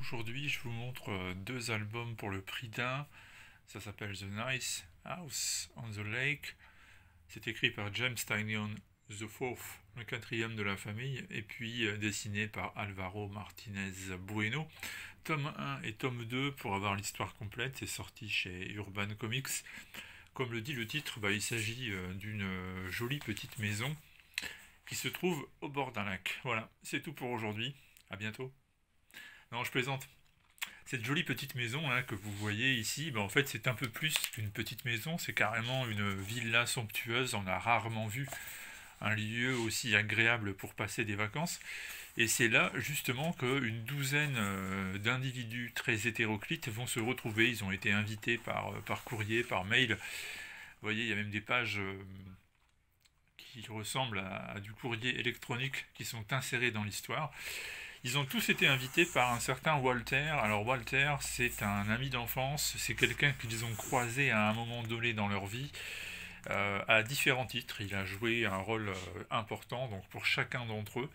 Aujourd'hui, je vous montre deux albums pour le prix d'un. Ça s'appelle The Nice House on the Lake. C'est écrit par James Tynion the Fourth, le quatrième de la famille, et puis dessiné par Alvaro Martinez Bueno. Tome 1 et tome 2 pour avoir l'histoire complète, c'est sorti chez Urban Comics. Comme le dit le titre, il s'agit d'une jolie petite maison qui se trouve au bord d'un lac. Voilà, c'est tout pour aujourd'hui. À bientôt. Non, je plaisante. Cette jolie petite maison là, que vous voyez ici, en fait c'est un peu plus qu'une petite maison, c'est carrément une villa somptueuse, on a rarement vu un lieu aussi agréable pour passer des vacances. Et c'est là justement qu'une douzaine d'individus très hétéroclites vont se retrouver, ils ont été invités par courrier, par mail. Vous voyez, il y a même des pages qui ressemblent à du courrier électronique qui sont insérées dans l'histoire. Ils ont tous été invités par un certain Walter. Alors Walter, c'est un ami d'enfance, c'est quelqu'un qu'ils ont croisé à un moment donné dans leur vie, à différents titres. Il a joué un rôle important donc pour chacun d'entre eux.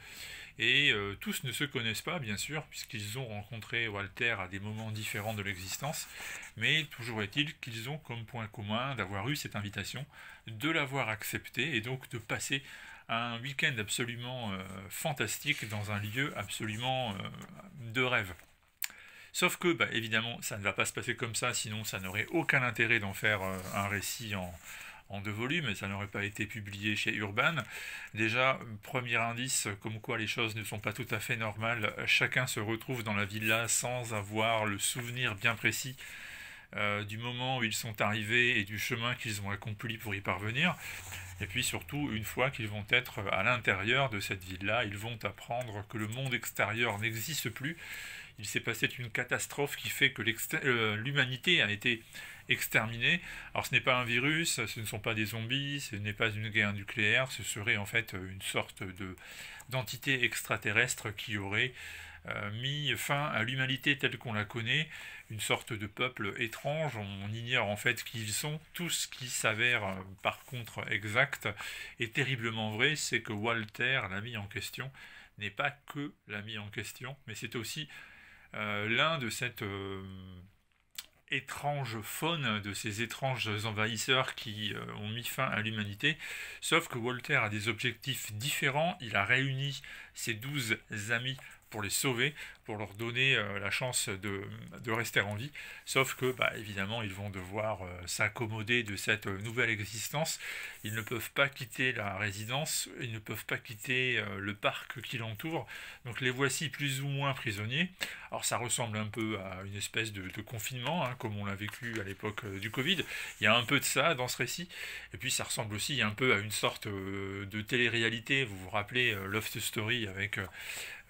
Et tous ne se connaissent pas, bien sûr, puisqu'ils ont rencontré Walter à des moments différents de l'existence. Mais toujours est-il qu'ils ont comme point commun d'avoir eu cette invitation, de l'avoir acceptée et donc de passer un week-end absolument fantastique dans un lieu absolument de rêve. Sauf que, évidemment, ça ne va pas se passer comme ça, sinon ça n'aurait aucun intérêt d'en faire un récit en deux volumes, et ça n'aurait pas été publié chez Urban. Déjà, premier indice, comme quoi les choses ne sont pas tout à fait normales, chacun se retrouve dans la villa sans avoir le souvenir bien précis du moment où ils sont arrivés et du chemin qu'ils ont accompli pour y parvenir. Et puis surtout, une fois qu'ils vont être à l'intérieur de cette ville-là, ils vont apprendre que le monde extérieur n'existe plus. Il s'est passé une catastrophe qui fait que l'humanité a été exterminée. Alors ce n'est pas un virus, ce ne sont pas des zombies, ce n'est pas une guerre nucléaire, ce serait en fait une sorte d'entité extraterrestre qui aurait mis fin à l'humanité telle qu'on la connaît, une sorte de peuple étrange, on ignore en fait qui ils sont. Tout ce qui s'avère par contre exact et terriblement vrai, c'est que Walter, l'ami en question, n'est pas que l'ami en question, mais c'est aussi l'un de cette étrange faune, de ces étranges envahisseurs qui ont mis fin à l'humanité. Sauf que Walter a des objectifs différents, il a réuni ses 12 amis pour les sauver, pour leur donner la chance de rester en vie. Sauf que, évidemment, ils vont devoir s'accommoder de cette nouvelle existence. Ils ne peuvent pas quitter la résidence, ils ne peuvent pas quitter le parc qui l'entoure. Donc les voici plus ou moins prisonniers. Alors ça ressemble un peu à une espèce de confinement, comme on l'a vécu à l'époque du Covid. Il y a un peu de ça dans ce récit. Et puis ça ressemble aussi un peu à une sorte de télé-réalité. Vous vous rappelez Love Story avec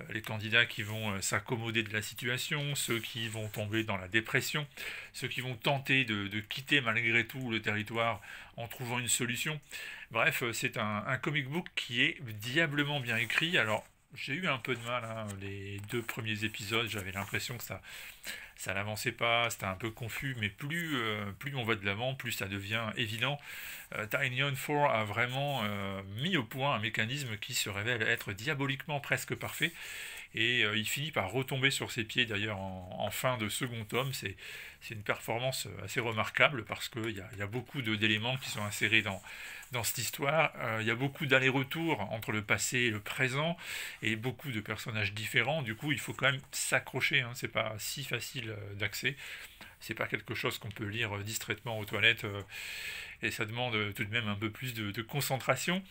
les candidats qui vont s'accommoder de la situation, ceux qui vont tomber dans la dépression, ceux qui vont tenter de quitter malgré tout le territoire en trouvant une solution. Bref, c'est un comic book qui est diablement bien écrit. Alors, j'ai eu un peu de mal, les deux premiers épisodes, j'avais l'impression que ça n'avançait pas, c'était un peu confus, mais plus on va de l'avant, plus ça devient évident. Tynion 4 a vraiment mis au point un mécanisme qui se révèle être diaboliquement presque parfait, et il finit par retomber sur ses pieds d'ailleurs en fin de second tome. C'est une performance assez remarquable parce qu'il y a beaucoup d'éléments qui sont insérés dans cette histoire. Il y a beaucoup d'allers-retours entre le passé et le présent et beaucoup de personnages différents. Du coup, il faut quand même s'accrocher, c'est pas si facile d'accès. C'est pas quelque chose qu'on peut lire distraitement aux toilettes et ça demande tout de même un peu plus de concentration.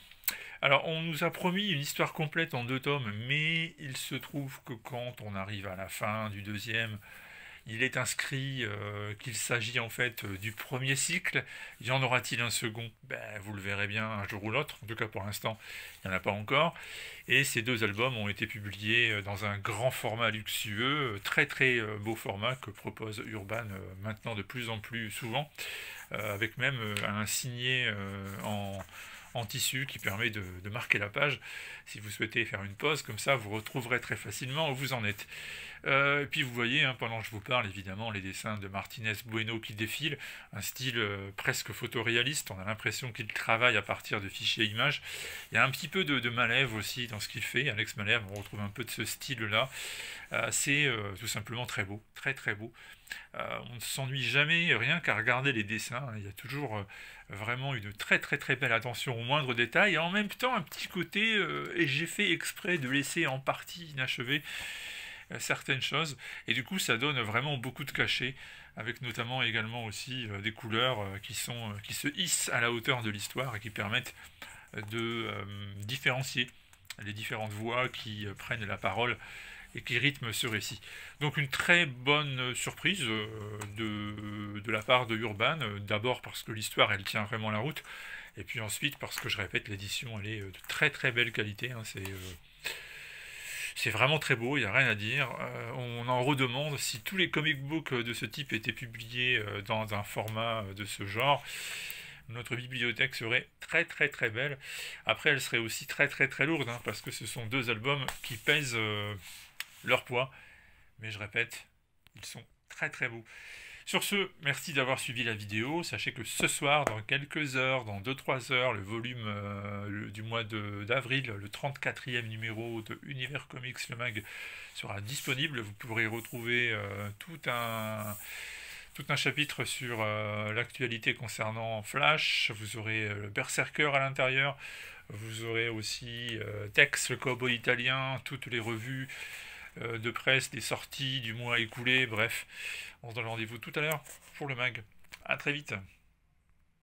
Alors, on nous a promis une histoire complète en deux tomes, mais il se trouve que quand on arrive à la fin du deuxième, il est inscrit qu'il s'agit en fait du premier cycle. Y en aura-t-il un second? Vous le verrez bien un jour ou l'autre. En tout cas, pour l'instant, il n'y en a pas encore. Et ces deux albums ont été publiés dans un grand format luxueux, très très beau format que propose Urban maintenant de plus en plus souvent, avec même un signé en tissu qui permet de marquer la page. Si vous souhaitez faire une pause, comme ça vous retrouverez très facilement où vous en êtes. Et puis vous voyez, hein, pendant que je vous parle, évidemment, les dessins de Martinez Bueno qui défilent, un style presque photoréaliste, on a l'impression qu'il travaille à partir de fichiers images. Il y a un petit peu de Malev aussi dans ce qu'il fait, Alex Malev, on retrouve un peu de ce style-là. C'est tout simplement très beau, très très beau. On ne s'ennuie jamais, rien qu'à regarder les dessins, il y a toujours vraiment une très très très belle attention aux moindres détails, et en même temps un petit côté, et j'ai fait exprès de laisser en partie inachevé certaines choses, et du coup ça donne vraiment beaucoup de cachet, avec notamment également aussi des couleurs qui se hissent à la hauteur de l'histoire et qui permettent de différencier les différentes voix qui prennent la parole et qui rythment ce récit. Donc une très bonne surprise de la part de Urban, d'abord parce que l'histoire elle tient vraiment la route, et puis ensuite parce que je répète, l'édition elle est de très très belle qualité, hein, c'est vraiment très beau, il n'y a rien à dire. On en redemande si tous les comic books de ce type étaient publiés dans un format de ce genre. Notre bibliothèque serait très très très belle. Après, elle serait aussi très très très lourde, hein, parce que ce sont deux albums qui pèsent leur poids. Mais je répète, ils sont très très beaux. Sur ce, merci d'avoir suivi la vidéo. Sachez que ce soir, dans quelques heures, dans 2-3 heures, le volume du mois d'avril, le 34e numéro de Univers Comics, le mag, sera disponible. Vous pourrez retrouver tout un chapitre sur l'actualité concernant Flash. Vous aurez le Berserker à l'intérieur. Vous aurez aussi Tex, le cowboy italien, toutes les revues de presse, des sorties du mois écoulé, bref. On se donne rendez-vous tout à l'heure pour le mag. A très vite.